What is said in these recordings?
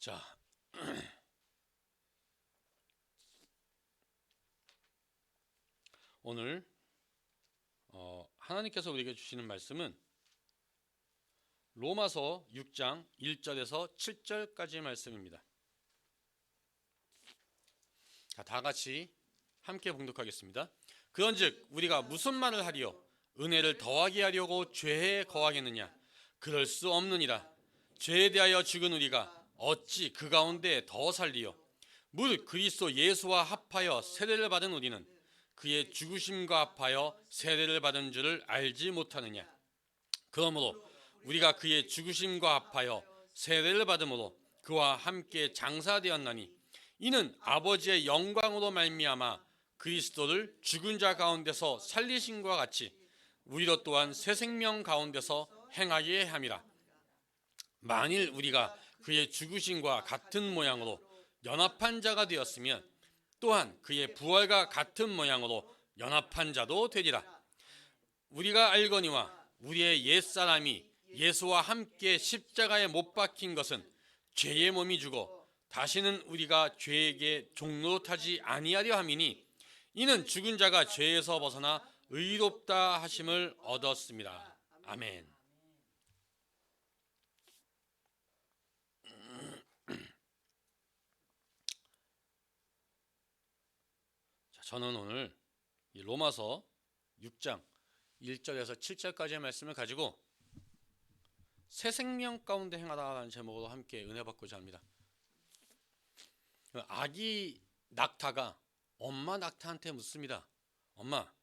자, 오늘 하나님께서 우리에게 주시는 말씀은 로마서 6장 1절에서 7절까지의 말씀입니다. 자, 다 같이 함께 봉독하겠습니다. 그런즉 우리가 무슨 말을 하리요? 은혜를 더하게 하려고 죄에 거하겠느냐? 그럴 수 없느니라. 죄에 대하여 죽은 우리가 어찌 그 가운데 더 살리요? 무릇 그리스도 예수와 합하여 세례를 받은 우리는 그의 죽으심과 합하여 세례를 받은 줄을 알지 못하느냐? 그러므로 우리가 그의 죽으심과 합하여 세례를 받음으로 그와 함께 장사되었나니 이는 아버지의 영광으로 말미암아 그리스도를 죽은 자 가운데서 살리심과 같이 우리로 또한 새 생명 가운데서 행하게 함이라. 만일 우리가 그의 죽으심과 같은 모양으로 연합한 자가 되었으면 또한 그의 부활과 같은 모양으로 연합한 자도 되리라. 우리가 알거니와 우리의 옛사람이 예수와 함께 십자가에 못 박힌 것은 죄의 몸이 죽어 다시는 우리가 죄에게 종노릇하지 아니하려 함이니 이는 죽은 자가 죄에서 벗어나 의롭다 하심을 얻었습니다. 아멘. 저는 오늘 이 로마서 6장 1절에서 7절까지의 말씀을 가지고 새 생명 가운데 행하다라는 제목으로 함께 은혜 받고자 합니다. 아기 낙타가 엄마 낙타한테 묻습니다. 엄마,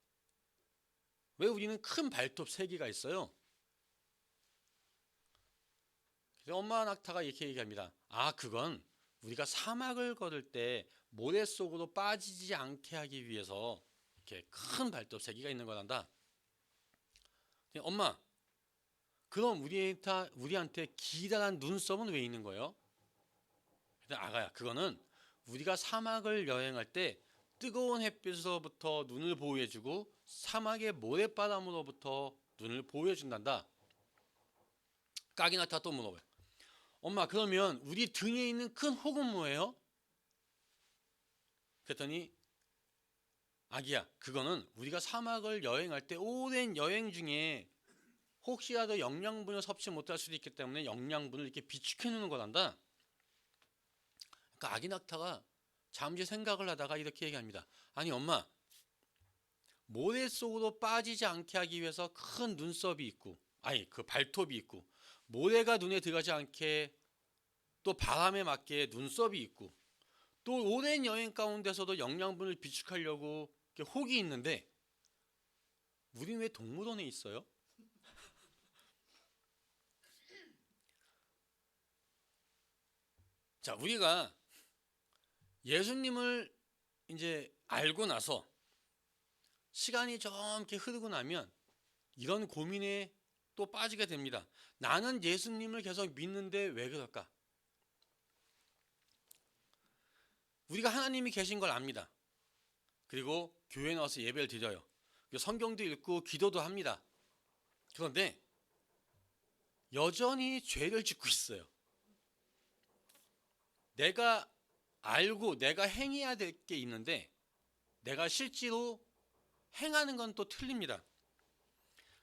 왜 우리는 큰 발톱 3개가 있어요? 그래서 엄마 낙타가 이렇게 얘기합니다. 그건 우리가 사막을 걸을 때 모래 속으로 빠지지 않게 하기 위해서 이렇게 큰 발톱 3개가 있는 거란다. 엄마, 그럼 우리한테 기다란 눈썹은 왜 있는 거예요? 아가야, 그거는 우리가 사막을 여행할 때 뜨거운 햇빛으로부터 눈을 보호해주고 사막의 모래바람으로부터 눈을 보호해준단다. 까기 낙타 또 물어봐요. 엄마, 그러면 우리 등에 있는 큰 혹은 뭐예요? 그랬더니 아기야, 그거는 우리가 사막을 여행할 때 오랜 여행 중에 혹시라도 영양분을 섭취 못할 수도 있기 때문에 영양분을 이렇게 비축해 놓는 거란다. 그러니까 아기 낙타가 잠시 생각을 하다가 이렇게 얘기합니다. 아니 엄마, 모래 속으로 빠지지 않게 하기 위해서 큰 눈썹이 있고, 그 발톱이 있고, 모래가 눈에 들어가지 않게 또 바람에 맞게 눈썹이 있고, 또 오랜 여행 가운데서도 영양분을 비축하려고 이렇게 혹이 있는데 우린 왜 동물원에 있어요? 자, 우리가 예수님을 이제 알고 나서 시간이 좀 이렇게 흐르고 나면 이런 고민에 또 빠지게 됩니다. 나는 예수님을 계속 믿는데 왜 그럴까? 우리가 하나님이 계신 걸 압니다. 그리고 교회에 나와서 예배를 드려요. 성경도 읽고 기도도 합니다. 그런데 여전히 죄를 짓고 있어요. 내가 알고 내가 행해야 될 게 있는데 내가 실제로 행하는 건 또 틀립니다.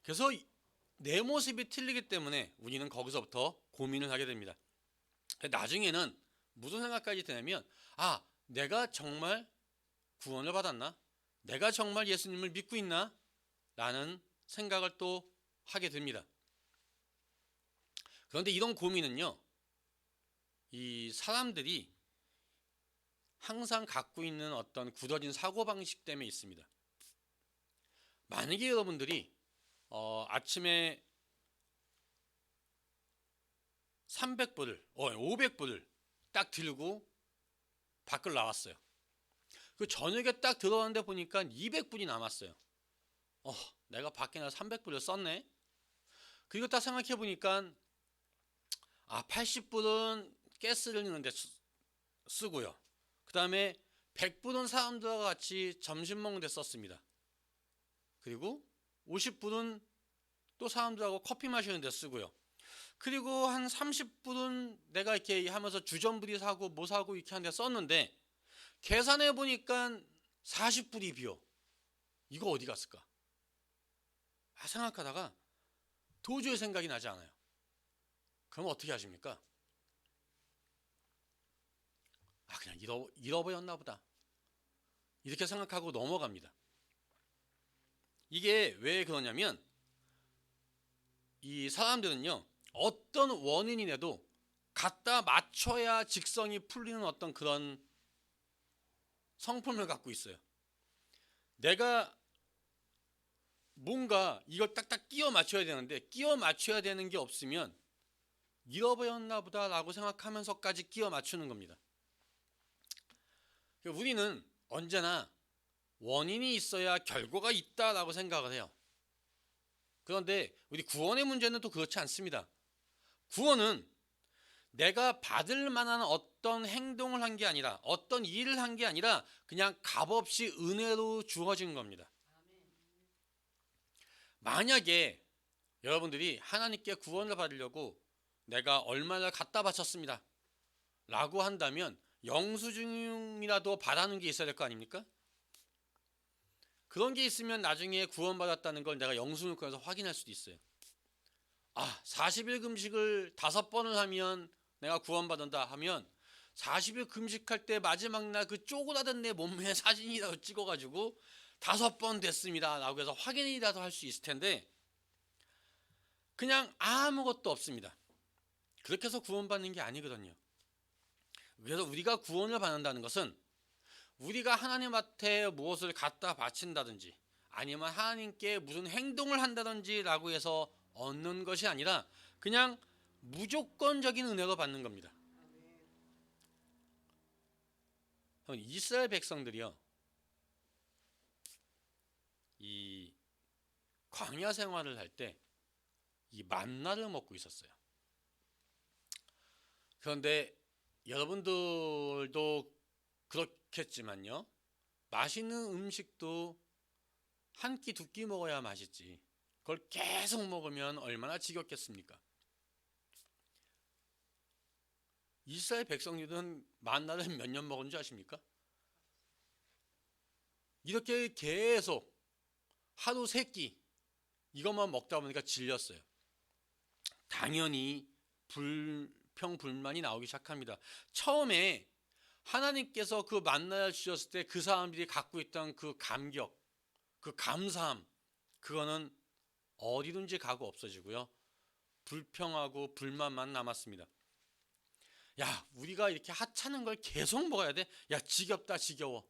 그래서 내 모습이 틀리기 때문에 우리는 거기서부터 고민을 하게 됩니다. 나중에는 무슨 생각까지 드냐면 내가 정말 구원을 받았나? 내가 정말 예수님을 믿고 있나? 라는 생각을 또 하게 됩니다. 그런데 이런 고민은요, 이 사람들이 항상 갖고 있는 어떤 굳어진 사고방식 때문에 있습니다. 만약에 여러분들이 아침에 300불을, 500불을 딱 들고 밖을 나왔어요. 그 저녁에 딱 들어왔는데 보니까 200불이 남았어요. 내가 밖에 나서 300불을 썼네. 그리고 딱 생각해 보니까 80불은 가스를 넣는데 쓰고요. 그 다음에 100불은 사람들과 같이 점심 먹는 데 썼습니다. 그리고 50불은 또 사람들하고 커피 마시는 데 쓰고요. 그리고 한 30불은 내가 이렇게 하면서 주전부리 사고 뭐 사고 이렇게 하는데 썼는데 계산해 보니까 40불이 비어. 이거 어디 갔을까? 생각하다가 도저히 생각이 나지 않아요. 그럼 어떻게 하십니까? 그냥 잃어버렸나 보다. 이렇게 생각하고 넘어갑니다. 이게 왜 그러냐면 이 사람들은요, 어떤 원인이라도 갖다 맞춰야 직성이 풀리는 어떤 그런 성품을 갖고 있어요. 내가 뭔가 이걸 딱딱 끼워 맞춰야 되는데 끼워 맞춰야 되는 게 없으면 잃어버렸나 보다라고 생각하면서까지 끼워 맞추는 겁니다. 우리는 언제나 원인이 있어야 결과가 있다라고 생각을 해요. 그런데 우리 구원의 문제는 또 그렇지 않습니다. 구원은 내가 받을 만한 어떤 행동을 한 게 아니라 어떤 일을 한 게 아니라 그냥 값없이 은혜로 주어진 겁니다. 만약에 여러분들이 하나님께 구원을 받으려고 내가 얼마나 갖다 바쳤습니다 라고 한다면 영수증이라도 바라는 게 있어야 될 거 아닙니까? 그런 게 있으면 나중에 구원받았다는 걸 내가 영수증을 꺼내서 확인할 수도 있어요. 40일 금식을 5번을 하면 내가 구원받는다 하면 40일 금식할 때 마지막 날 그 쪼그라든 내 몸매 사진이라도 찍어가지고 5번 됐습니다 라고 해서 확인이라도 할 수 있을 텐데 그냥 아무것도 없습니다. 그렇게 해서 구원받는 게 아니거든요. 그래서 우리가 구원을 받는다는 것은 우리가 하나님한테 무엇을 갖다 바친다든지 아니면 하나님께 무슨 행동을 한다든지 라고 해서 얻는 것이 아니라 그냥 무조건적인 은혜로 받는 겁니다. 이스라엘 백성들이요, 이 광야 생활을 할 때 이 만나를 먹고 있었어요. 그런데 여러분들도 그렇겠지만요, 맛있는 음식도 한 끼, 2끼 먹어야 맛있지. 그걸 계속 먹으면 얼마나 지겹겠습니까? 이스라엘 백성들은 만나를 몇 년 먹은 줄 아십니까? 이렇게 계속 하루 3끼 이것만 먹다 보니까 질렸어요. 당연히 불평불만이 나오기 시작합니다. 처음에 하나님께서 그 만나를 주셨을 때 그 사람들이 갖고 있던 그 감격, 그 감사함, 그거는 어디든지 가고 없어지고요. 불평하고 불만만 남았습니다. 우리가 이렇게 하찮은 걸 계속 먹어야 돼? 지겹다, 지겨워.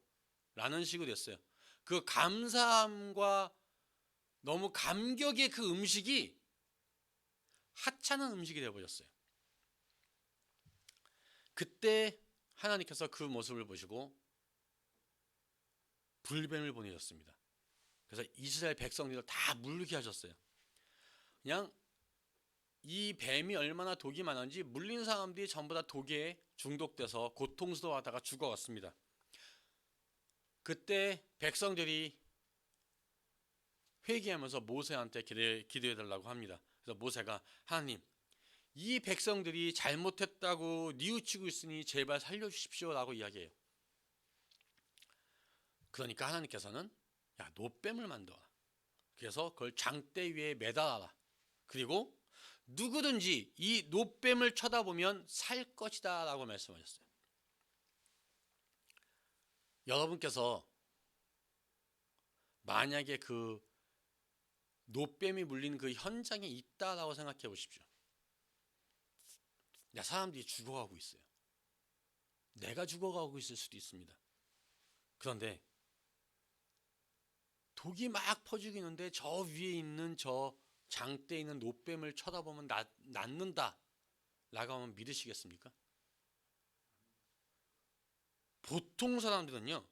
라는 식으로 됐어요. 그 감사함과 너무 감격의 그 음식이 하찮은 음식이 되어버렸어요. 그때 하나님께서 그 모습을 보시고 불뱀을 보내셨습니다. 그래서 이스라엘 백성들을 다 물게 하셨어요. 그냥 이 뱀이 얼마나 독이 많은지 물린 사람들이 전부 다 독에 중독돼서 고통스러워하다가 죽어갔습니다. 그때 백성들이 회개하면서 모세한테 기도해달라고 합니다. 그래서 모세가 하나님, 이 백성들이 잘못했다고 뉘우치고 있으니 제발 살려주십시오 라고 이야기해요. 그러니까 하나님께서는 노뱀을 만들어라. 그래서 그걸 장대 위에 매달아라. 그리고 누구든지 이 노뱀을 쳐다보면 살 것이다 라고 말씀하셨어요. 여러분께서 만약에 그 노뱀이 물린 그 현장에 있다라고 생각해 보십시오. 사람들이 죽어가고 있어요. 내가 죽어가고 있을 수도 있습니다. 그런데 독이 막 퍼지고 있는데 저 위에 있는 저 장대에 있는 노뱀을 쳐다보면 낫는다 라고 하면 믿으시겠습니까? 보통 사람들은요,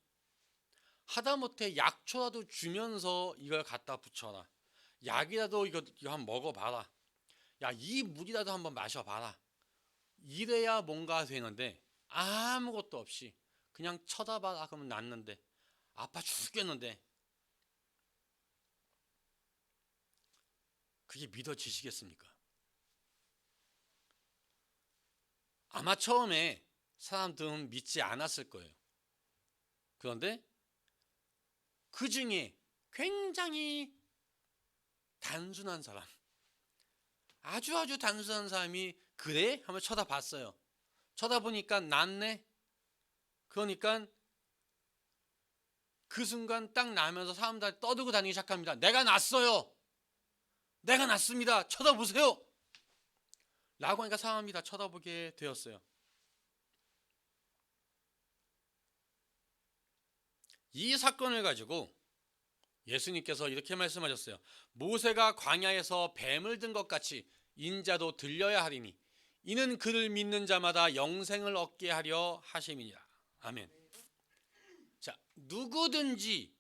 하다못해 약초라도 주면서 이걸 갖다 붙여라. 약이라도 이거 한번 먹어봐라. 이 물이라도 한번 마셔봐라. 이래야 뭔가 되는데 아무것도 없이 그냥 쳐다봐라 그러면 낫는데 아파 죽겠는데 그게 믿어지시겠습니까? 아마 처음에 사람들은 믿지 않았을 거예요. 그런데 그 중에 굉장히 단순한 사람, 아주 단순한 사람이 그래? 하면 쳐다봤어요. 쳐다보니까 낫네? 그러니까 그 순간 딱 나면서 사람들 떠들고 다니기 시작합니다. 내가 낫어요. 내가 낫습니다. 쳐다보세요. 라고 하니까 사람이 다 쳐다보게 되었어요. 이 사건을 가지고 예수님께서 이렇게 말씀하셨어요. 모세가 광야에서 뱀을 든 것 같이 인자도 들려야 하리니 이는 그를 믿는 자마다 영생을 얻게 하려 하심이니라. 아멘. 자, 누구든지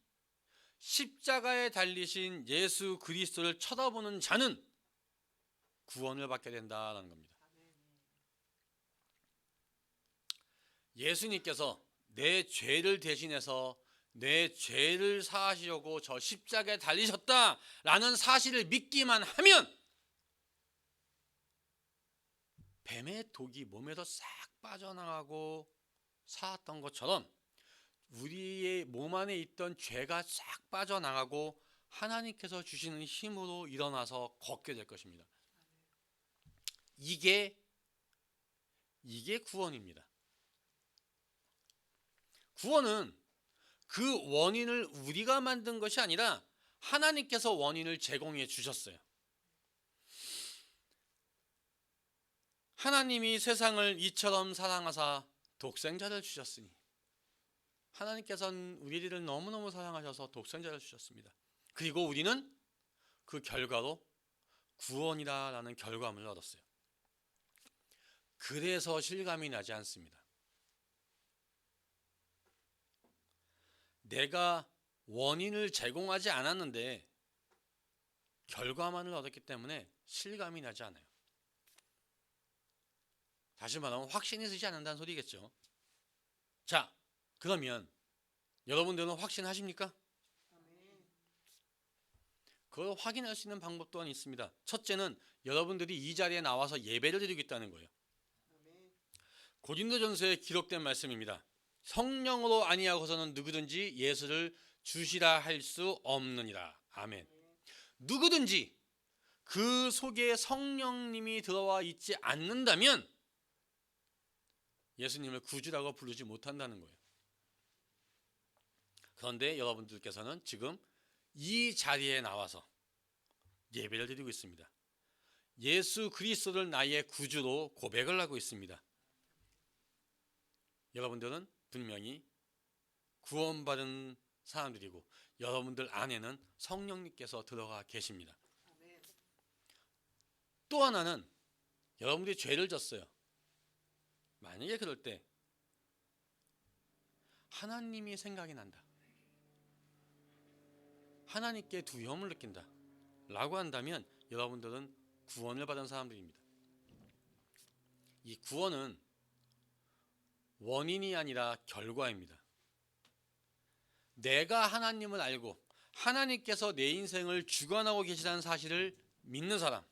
십자가에 달리신 예수 그리스도를 쳐다보는 자는 구원을 받게 된다는 겁니다. 예수님께서 내 죄를 대신해서 내 죄를 사하시려고 저 십자가에 달리셨다라는 사실을 믿기만 하면 뱀의 독이 몸에서 싹 빠져나가고 살았던 것처럼 우리의 몸 안에 있던 죄가 싹 빠져나가고 하나님께서 주시는 힘으로 일어나서 걷게 될 것입니다. 이게 구원입니다. 구원은 그 원인을 우리가 만든 것이 아니라 하나님께서 원인을 제공해 주셨어요. 하나님이 세상을 이처럼 사랑하사 독생자를 주셨으니 하나님께서는 우리들을 너무너무 사랑하셔서 독생자를 주셨습니다. 그리고 우리는 그 결과로 구원이라는 결과물을 얻었어요. 그래서 실감이 나지 않습니다. 내가 원인을 제공하지 않았는데 결과만을 얻었기 때문에 실감이 나지 않아요. 다시 말하면 확신이 서지 않는다는 소리겠죠. 자, 그러면 여러분들은 확신하십니까? 그걸 확인할 수 있는 방법 또한 있습니다. 첫째는 여러분들이 이 자리에 나와서 예배를 드리고 있다는 거예요. 고린도전서에 기록된 말씀입니다. 성령으로 아니하고서는 누구든지 예수를 주시라 할 수 없느니라. 아멘. 누구든지 그 속에 성령님이 들어와 있지 않는다면 예수님을 구주라고 부르지 못한다는 거예요. 그런데 여러분들께서는 지금 이 자리에 나와서 예배를 드리고 있습니다. 예수 그리스도를 나의 구주로 고백을 하고 있습니다. 여러분들은 분명히 구원받은 사람들이고 여러분들 안에는 성령님께서 들어가 계십니다. 또 하나는 여러분들이 죄를 졌어요. 만약에 그럴 때 하나님이 생각이 난다, 하나님께 두려움을 느낀다 라고 한다면 여러분들은 구원을 받은 사람들입니다. 이 구원은 원인이 아니라 결과입니다. 내가 하나님을 알고 하나님께서 내 인생을 주관하고 계시다는 사실을 믿는 사람,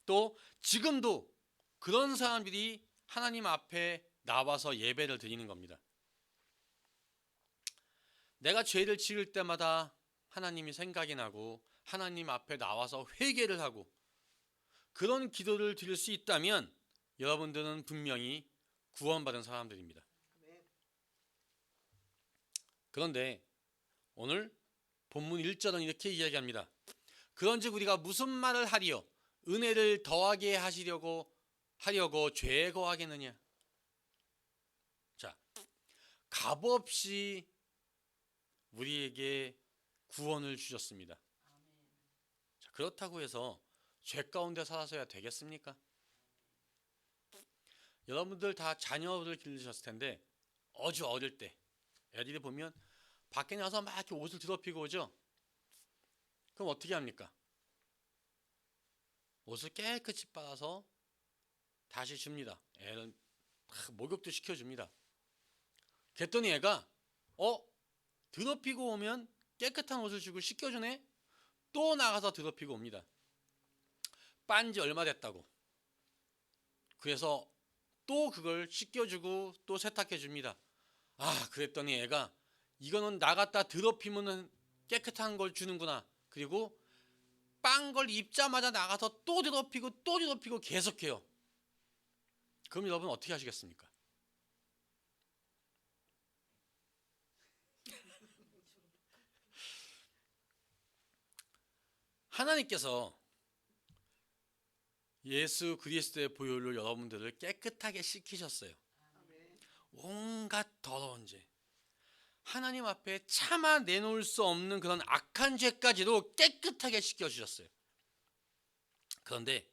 또 지금도 그런 사람들이 하나님 앞에 나와서 예배를 드리는 겁니다. 내가 죄를 지을 때마다 하나님이 생각이 나고 하나님 앞에 나와서 회개를 하고 그런 기도를 드릴 수 있다면 여러분들은 분명히 구원받은 사람들입니다. 그런데 오늘 본문 1절은 이렇게 이야기합니다. 그런즉 우리가 무슨 말을 하리요? 은혜를 더하게 하려고 죄에 거하겠느냐? 자, 값없이 우리에게 구원을 주셨습니다. 자, 그렇다고 해서 죄 가운데 살아서야 되겠습니까? 여러분들 다 자녀를 기르셨을 텐데 아주 어릴 때 애들이 보면 밖에 나가서 막 이렇게 옷을 더럽히고 오죠? 그럼 어떻게 합니까? 옷을 깨끗이 빨아서 다시 줍니다. 애는 목욕도 시켜줍니다. 그랬더니 애가 더럽히고 오면 깨끗한 옷을 주고 씻겨주네? 또 나가서 더럽히고 옵니다. 빤지 얼마 됐다고. 그래서 또 그걸 씻겨주고 또 세탁해줍니다. 아, 그랬더니 애가 이거는 나갔다 더럽히면 깨끗한 걸 주는구나. 그리고 빵 걸 입자마자 나가서 또 더럽히고 또 더럽히고 계속해요. 그럼 여러분 어떻게 하시겠습니까? 하나님께서 예수 그리스도의 보혈로 여러분들을 깨끗하게 씻기셨어요. 온갖 더러운 죄, 하나님 앞에 차마 내놓을 수 없는 그런 악한 죄까지도 깨끗하게 씻겨주셨어요. 그런데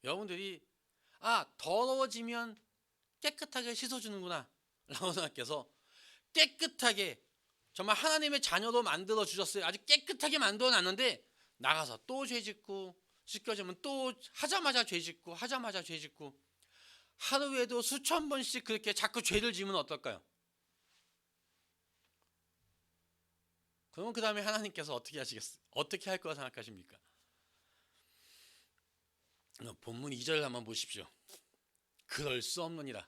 여러분들이 더러워지면 깨끗하게 씻어주는구나 라고 생각해서 깨끗하게 정말 하나님의 자녀로 만들어 주셨어요. 아주 깨끗하게 만들어 놨는데 나가서 또 죄짓고 씻겨지면 또 하자마자 죄짓고 하자마자 죄짓고 하루에도 수천 번씩 그렇게 자꾸 죄를 지으면 어떨까요? 그러면 그 다음에 하나님께서 어떻게 할 거라 생각하십니까? 본문 2절을 한번 보십시오. 그럴 수 없느니라.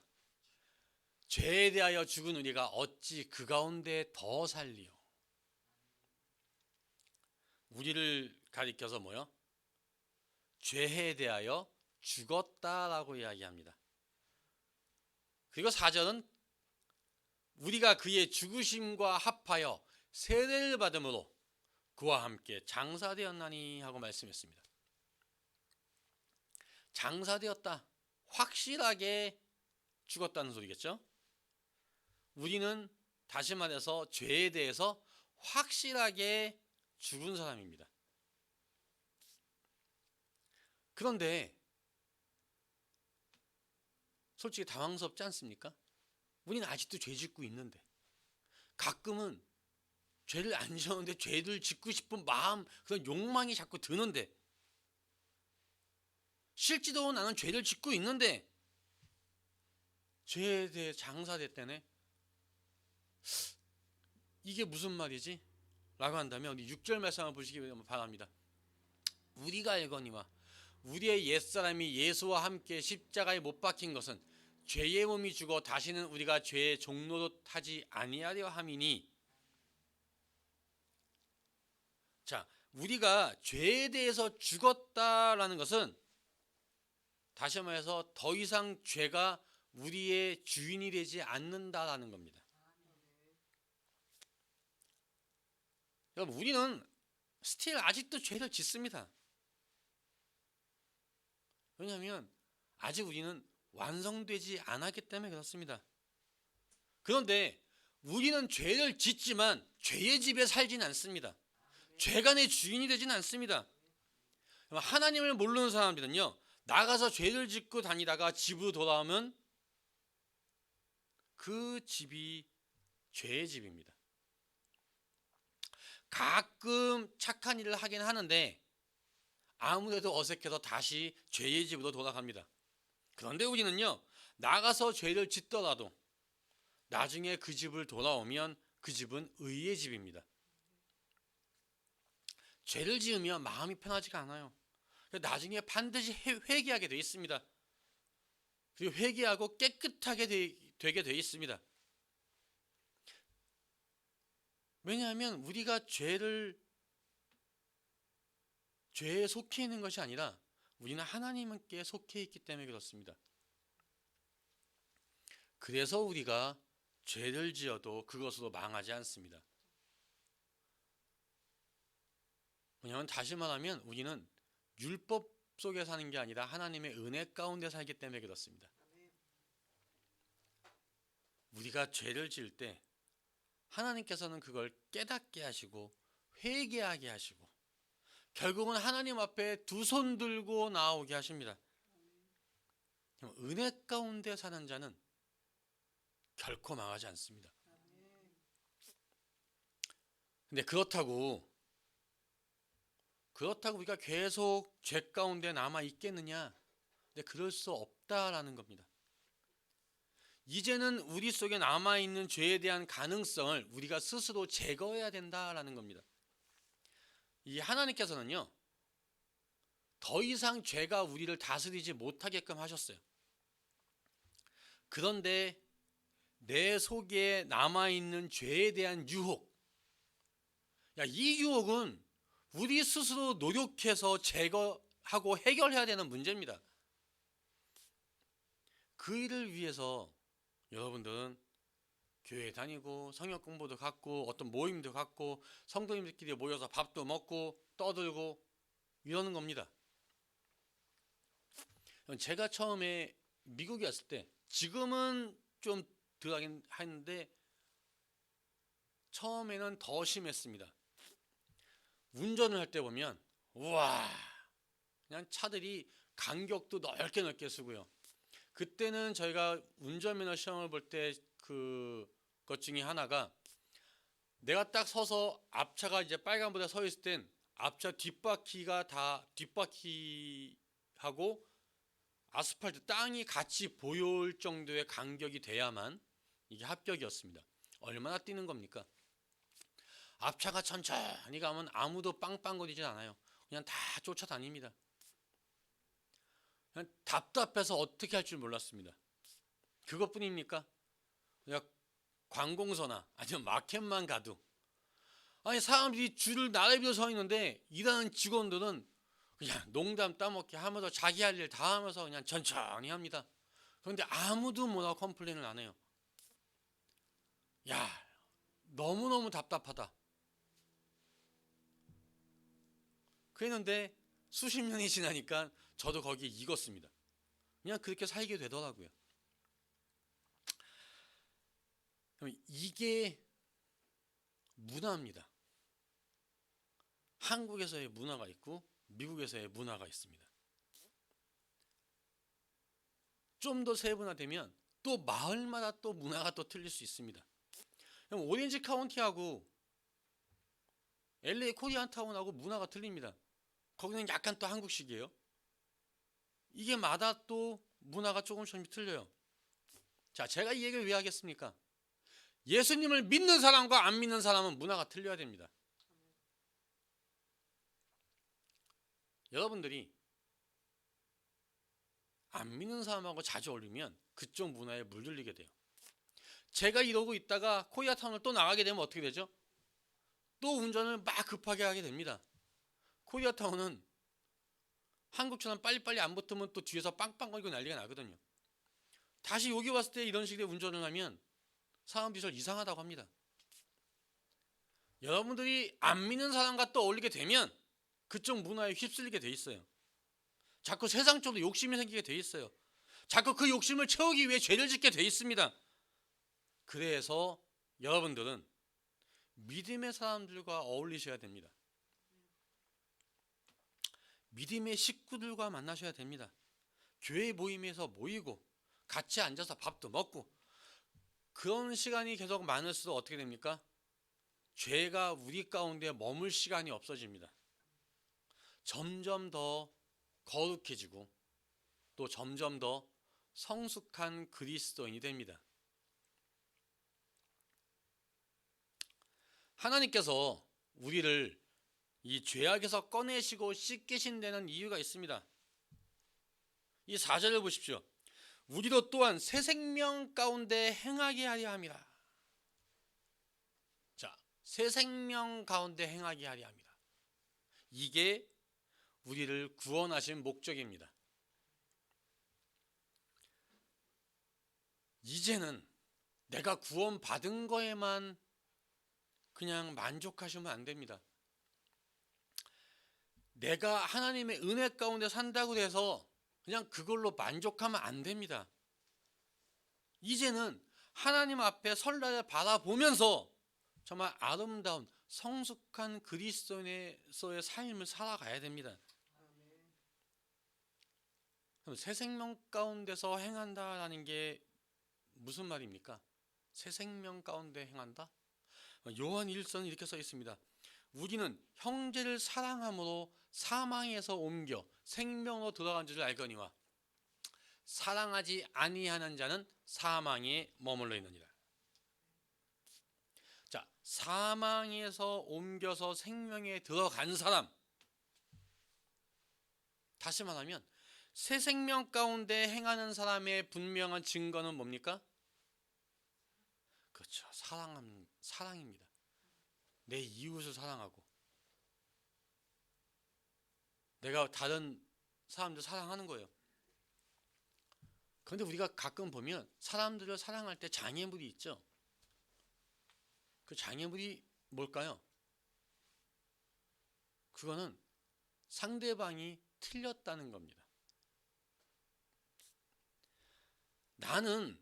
죄에 대하여 죽은 우리가 어찌 그 가운데 더 살리요. 우리를 가리켜서 뭐요? 죄에 대하여 죽었다라고 이야기합니다. 그리고 4절은 우리가 그의 죽으심과 합하여 세례를 받음으로 그와 함께 장사되었나니 하고 말씀했습니다. 장사되었다. 확실하게 죽었다는 소리겠죠? 우리는 다시 말해서 죄에 대해서 확실하게 죽은 사람입니다. 그런데 솔직히 당황스럽지 않습니까? 우리는 아직도 죄 짓고 있는데 가끔은 죄를 안 지었는데 죄를 짓고 싶은 마음, 그런 욕망이 자꾸 드는데 실제로 나는 죄를 짓고 있는데 죄에 대해 장사됐다네. 이게 무슨 말이지? 라고 한다면 우리 6절 말씀을 보시기 바랍니다. 우리가 알거니와 우리의 옛사람이 예수와 함께 십자가에 못 박힌 것은 죄의 몸이 죽어 다시는 우리가 죄의 종노릇 하지 아니하려 함이니. 자, 우리가 죄에 대해서 죽었다라는 것은 다시 말해서 더 이상 죄가 우리의 주인이 되지 않는다라는 겁니다. 여러분, 우리는 스틸 아직도 죄를 짓습니다. 왜냐하면 아직 우리는 완성되지 않았기 때문에 그렇습니다. 그런데 우리는 죄를 짓지만 죄의 집에 살진 않습니다. 죄가 내 주인이 되진 않습니다. 하나님을 모르는 사람들은요, 나가서 죄를 짓고 다니다가 집으로 돌아오면 그 집이 죄의 집입니다. 가끔 착한 일을 하긴 하는데 아무래도 어색해서 다시 죄의 집으로 돌아갑니다. 그런데 우리는요, 나가서 죄를 짓더라도 나중에 그 집을 돌아오면 그 집은 의의 집입니다. 죄를 지으면 마음이 편하지가 않아요. 나중에 반드시 회개하게 되어 있습니다. 그리고 회개하고 깨끗하게 되게 되어 있습니다. 왜냐하면 우리가 죄에 속해 있는 것이 아니라 우리는 하나님께 속해 있기 때문에 그렇습니다. 그래서 우리가 죄를 지어도 그것으로 망하지 않습니다. 왜냐하면 다시 말하면 우리는 율법 속에 사는 게 아니라 하나님의 은혜 가운데 살기 때문에 그렇습니다. 우리가 죄를 지을 때 하나님께서는 그걸 깨닫게 하시고 회개하게 하시고 결국은 하나님 앞에 두 손 들고 나오게 하십니다. 은혜 가운데 사는 자는 결코 망하지 않습니다. 근데 그렇다고 우리가 계속 죄 가운데 남아 있겠느냐? 근데 그럴 수 없다라는 겁니다. 이제는 우리 속에 남아 있는 죄에 대한 가능성을 우리가 스스로 제거해야 된다라는 겁니다. 이 하나님께서는요, 더 이상 죄가 우리를 다스리지 못하게끔 하셨어요. 그런데 내 속에 남아있는 죄에 대한 유혹, 이 유혹은 우리 스스로 노력해서 제거하고 해결해야 되는 문제입니다. 그 일을 위해서 여러분들은 교회 다니고 성역 공부도 갖고 어떤 모임도 갖고 성도님들끼리 모여서 밥도 먹고 떠들고 이러는 겁니다. 제가 처음에 미국에 왔을 때, 지금은 좀 덜하긴 하는데 처음에는 더 심했습니다. 운전을 할 때 보면 우와, 그냥 차들이 간격도 넓게 넓게 쓰고요. 그때는 저희가 운전면허 시험을 볼 때 그것 중에 하나가, 내가 딱 서서 앞차가 이제 빨간불에 서 있을 땐 앞차 뒷바퀴가 다, 뒷바퀴하고 아스팔트 땅이 같이 보일 정도의 간격이 돼야만 이게 합격이었습니다. 얼마나 뛰는 겁니까? 앞차가 천천히 가면 아무도 빵빵거리진 않아요. 그냥 다 쫓아다닙니다. 그냥 답답해서 어떻게 할 줄 몰랐습니다. 그것뿐입니까? 그냥 관공서나 아니면 마켓만 가도, 아니 사람들이 줄을 나란히 서 있는데 일하는 직원들은 그냥 농담 따먹게 하면서 자기 할 일 다 하면서 그냥 천천히 합니다. 그런데 아무도 뭐라 컴플레인을 안 해요. 야, 너무너무 답답하다. 그랬는데 수십 년이 지나니까 저도 거기에 익었습니다. 그냥 그렇게 살게 되더라고요. 이게 문화입니다. 한국에서의 문화가 있고 미국에서의 문화가 있습니다. 좀 더 세분화되면 또 마을마다 또 문화가 또 틀릴 수 있습니다. 오렌지 카운티하고 LA 코리안타운하고 문화가 틀립니다. 거기는 약간 또 한국식이에요. 이게 마다 또 문화가 조금씩 틀려요. 자, 제가 이 얘기를 왜 하겠습니까? 예수님을 믿는 사람과 안 믿는 사람은 문화가 틀려야 됩니다. 여러분들이 안 믿는 사람하고 자주 어울리면 그쪽 문화에 물들리게 돼요. 제가 이러고 있다가 코리아타운을 또 나가게 되면 어떻게 되죠? 또 운전을 막 급하게 하게 됩니다. 코리아타운은 한국처럼 빨리빨리 안 붙으면 또 뒤에서 빵빵거리고 난리가 나거든요. 다시 여기 왔을 때 이런 식의 운전을 하면 사람들이 저를 이상하다고 합니다. 여러분들이 안 믿는 사람과 또 어울리게 되면 그쪽 문화에 휩쓸리게 돼 있어요. 자꾸 세상적으로 욕심이 생기게 돼 있어요. 자꾸 그 욕심을 채우기 위해 죄를 짓게 돼 있습니다. 그래서 여러분들은 믿음의 사람들과 어울리셔야 됩니다. 믿음의 식구들과 만나셔야 됩니다. 교회 모임에서 모이고 같이 앉아서 밥도 먹고, 그런 시간이 계속 많을수록 어떻게 됩니까? 죄가 우리 가운데 머물 시간이 없어집니다. 점점 더 거룩해지고 또 점점 더 성숙한 그리스도인이 됩니다. 하나님께서 우리를 이 죄악에서 꺼내시고 씻기신다는 이유가 있습니다. 이 4절을 보십시오. 우리도 또한 새 생명 가운데 행하게 하려 함이라. 자, 새 생명 가운데 행하게 하려 함이라. 이게 우리를 구원하신 목적입니다. 이제는 내가 구원받은 거에만 그냥 만족하시면 안 됩니다. 내가 하나님의 은혜 가운데 산다고 해서 그냥 그걸로 만족하면 안 됩니다. 이제는 하나님 앞에 설날을 바라보면서 정말 아름다운 성숙한 그리스도인의 삶을 살아가야 됩니다. 그럼 새 생명 가운데서 행한다라는 게 무슨 말입니까? 새 생명 가운데 행한다? 요한 1서는 이렇게 써 있습니다. 우리는 형제를 사랑함으로 사망에서 옮겨 생명으로 들어간 줄을 알거니와 사랑하지 아니하는 자는 사망에 머물러 있느니라. 자, 사망에서 옮겨서 생명에 들어간 사람, 다시 말하면 새 생명 가운데 행하는 사람의 분명한 증거는 뭡니까? 그렇죠. 사랑입니다. 내 이웃을 사랑하고 내가 다른 사람들 사랑하는 거예요. 그런데 우리가 가끔 보면 사람들을 사랑할 때 장애물이 있죠. 그 장애물이 뭘까요? 그거는 상대방이 틀렸다는 겁니다. 나는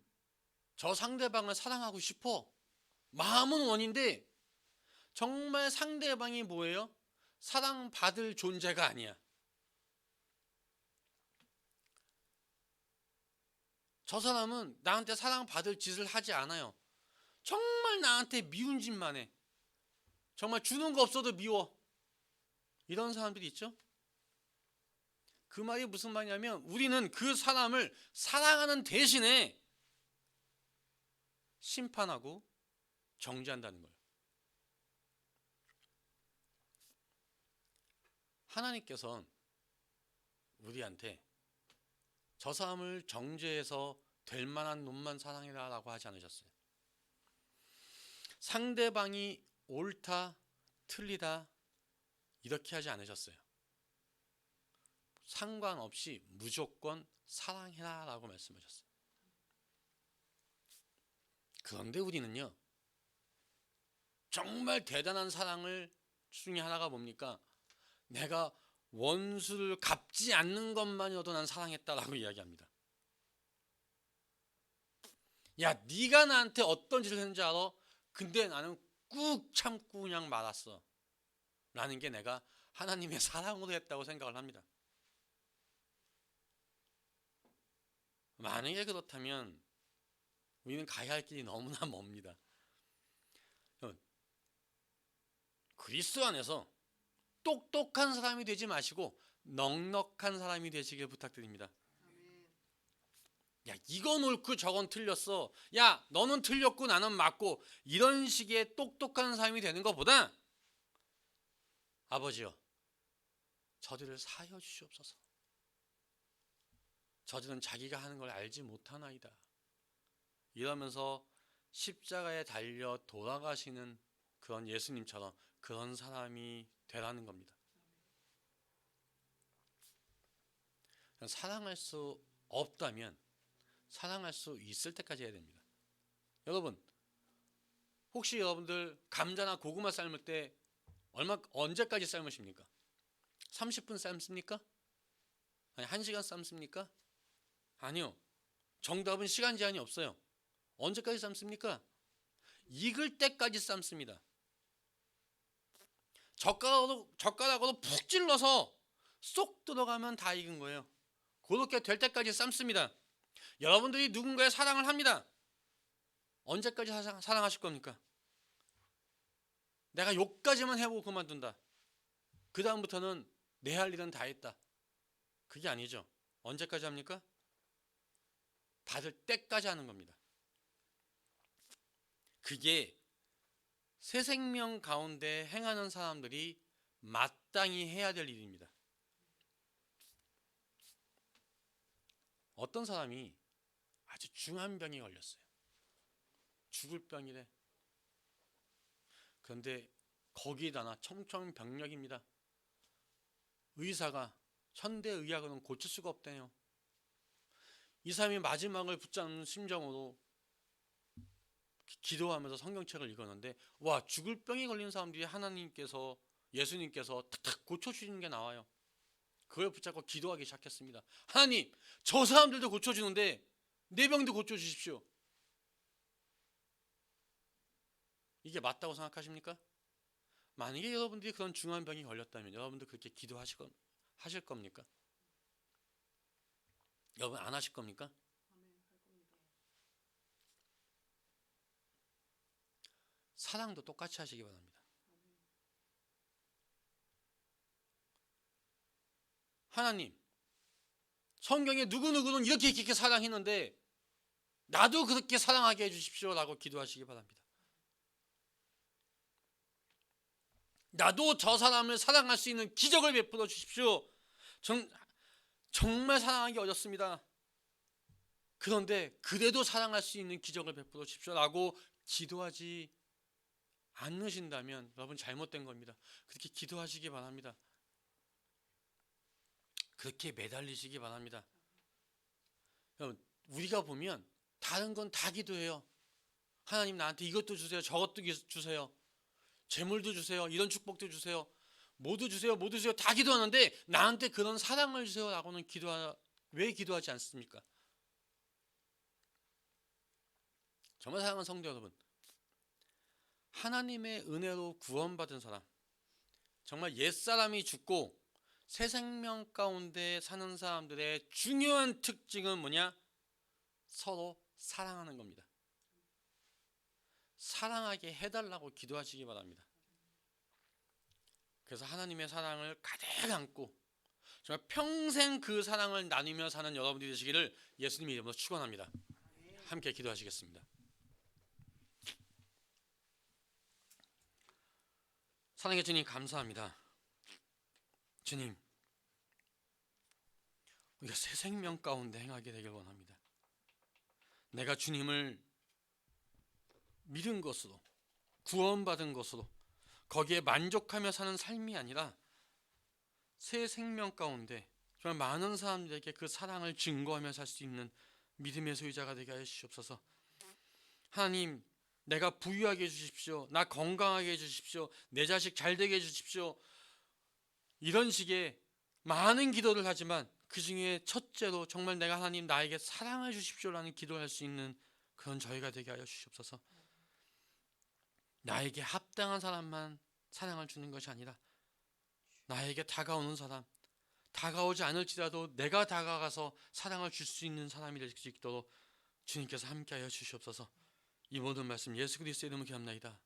저 상대방을 사랑하고 싶어. 마음은 원인데 정말 상대방이 뭐예요? 사랑받을 존재가 아니야. 저 사람은 나한테 사랑받을 짓을 하지 않아요. 정말 나한테 미운 짓만 해. 정말 주는 거 없어도 미워. 이런 사람들이 있죠. 그 말이 무슨 말이냐면 우리는 그 사람을 사랑하는 대신에 심판하고 정죄한다는 거예요. 하나님께서는 우리한테 저 사람을 정죄해서 될 만한 놈만 사랑해라 라고 하지 않으셨어요. 상대방이 옳다 틀리다 이렇게 하지 않으셨어요. 상관없이 무조건 사랑해라 라고 말씀하셨어요. 그런데 우리는요, 정말 대단한 사랑을 중에 하나가 뭡니까? 내가 원수를 갚지 않는 것만이라도 난 사랑했다라고 이야기합니다. 야, 네가 나한테 어떤 짓을 했는지 알아? 근데 나는 꾹 참고 그냥 말았어 라는 게 내가 하나님의 사랑으로 했다고 생각을 합니다. 만약에 그렇다면 우리는 가야 할 길이 너무나 멉니다. 그리스도 안에서 똑똑한 사람이 되지 마시고 넉넉한 사람이 되시길 부탁드립니다. 야, 이건 옳고 저건 틀렸어. 야, 너는 틀렸고 나는 맞고. 이런 식의 똑똑한 사람이 되는 것보다 아버지여, 저들을 사하여 주시옵소서. 저들은 자기가 하는 걸 알지 못하나이다. 이러면서 십자가에 달려 돌아가시는 그런 예수님처럼 그런 사람이 되라는 겁니다. 사랑할 수 없다면 사랑할 수 있을 때까지 해야 됩니다. 여러분, 혹시 여러분들 감자나 고구마 삶을 때 언제까지 삶으십니까? 30분 삶습니까? 아니 1시간 삶습니까? 아니요. 정답은 시간 제한이 없어요. 언제까지 삶습니까? 익을 때까지 삶습니다. 젓가락으로 푹 찔러서 쏙 들어가면 다 익은 거예요. 그렇게 될 때까지 삶습니다. 여러분들이 누군가의 사랑을 합니다. 언제까지 사랑하실 겁니까? 내가 욕까지만 해보고 그만둔다. 그 다음부터는 내 할 일은 다 했다. 그게 아니죠. 언제까지 합니까? 받을 때까지 하는 겁니다. 그게 새 생명 가운데 행하는 사람들이 마땅히 해야 될 일입니다. 어떤 사람이 아주 중한 병에 걸렸어요. 죽을 병이래. 그런데 거기에다가 청천벽력입니다. 의사가 현대의학으로는 고칠 수가 없대요. 이 사람이 마지막을 붙잡는 심정으로 기도하면서 성경책을 읽었는데 와, 죽을 병에 걸린 사람들이 하나님께서 예수님께서 탁탁 고쳐주시는 게 나와요. 그걸 붙잡고 기도하기 시작했습니다. 하나님, 저 사람들도 고쳐주는데 내 병도 고쳐주십시오. 이게 맞다고 생각하십니까? 만약에 여러분들이 그런 중한 병이 걸렸다면 여러분들 그렇게 하실 겁니까? 여러분 안 하실 겁니까? 사랑도 똑같이 하시기 바랍니다. 하나님, 성경에 누구누구는 이렇게 사랑했는데 나도 그렇게 사랑하게 해주십시오 라고 기도하시기 바랍니다. 나도 저 사람을 사랑할 수 있는 기적을 베풀어 주십시오. 정말 사랑하기 어렵습니다. 그런데 그래도 사랑할 수 있는 기적을 베풀어 주십시오라고 기도하지 않으신다면 여러분 잘못된 겁니다. 그렇게 기도하시기 바랍니다. 그렇게 매달리시기 바랍니다. 여러분, 우리가 보면 다른 건 다 기도해요. 하나님 나한테 이것도 주세요, 저것도 주세요, 재물도 주세요, 이런 축복도 주세요, 모두 주세요, 모두 주세요, 다 기도하는데 나한테 그런 사랑을 주세요라고는 왜 기도하지 않습니까? 정말 사랑하는 성도 여러분, 하나님의 은혜로 구원받은 사람, 정말 옛사람이 죽고 새 생명 가운데 사는 사람들의 중요한 특징은 뭐냐? 서로 사랑하는 겁니다. 사랑하게 해달라고 기도하시기 바랍니다. 그래서 하나님의 사랑을 가득 안고 정말 평생 그 사랑을 나누며 사는 여러분들이 되시기를 예수님 이름으로 축원합니다. 함께 기도하시겠습니다. 사랑의 주님 감사합니다. 주님, 우리가 새 생명 가운데 행하게 되길 원합니다. 내가 주님을 믿은 것으로, 구원받은 것으로 거기에 만족하며 사는 삶이 아니라 새 생명 가운데 정말 많은 사람들에게 그 사랑을 증거하며 살 수 있는 믿음의 소유자가 되게 하여 주시옵소서. 하나님, 내가 부유하게 해주십시오, 나 건강하게 해주십시오, 내 자식 잘되게 해주십시오, 이런 식의 많은 기도를 하지만 그 중에 첫째로 정말 내가 하나님 나에게 사랑해 주십시오라는 기도를 할 수 있는 그런 저희가 되게 하여 주시옵소서. 나에게 합당한 사람만 사랑을 주는 것이 아니라 나에게 다가오는 사람, 다가오지 않을지라도 내가 다가가서 사랑을 줄 수 있는 사람이 될 수 있도록 주님께서 함께하여 주시옵소서. 이 모든 말씀 예수 그리스도의 이름으로 기도합나이다.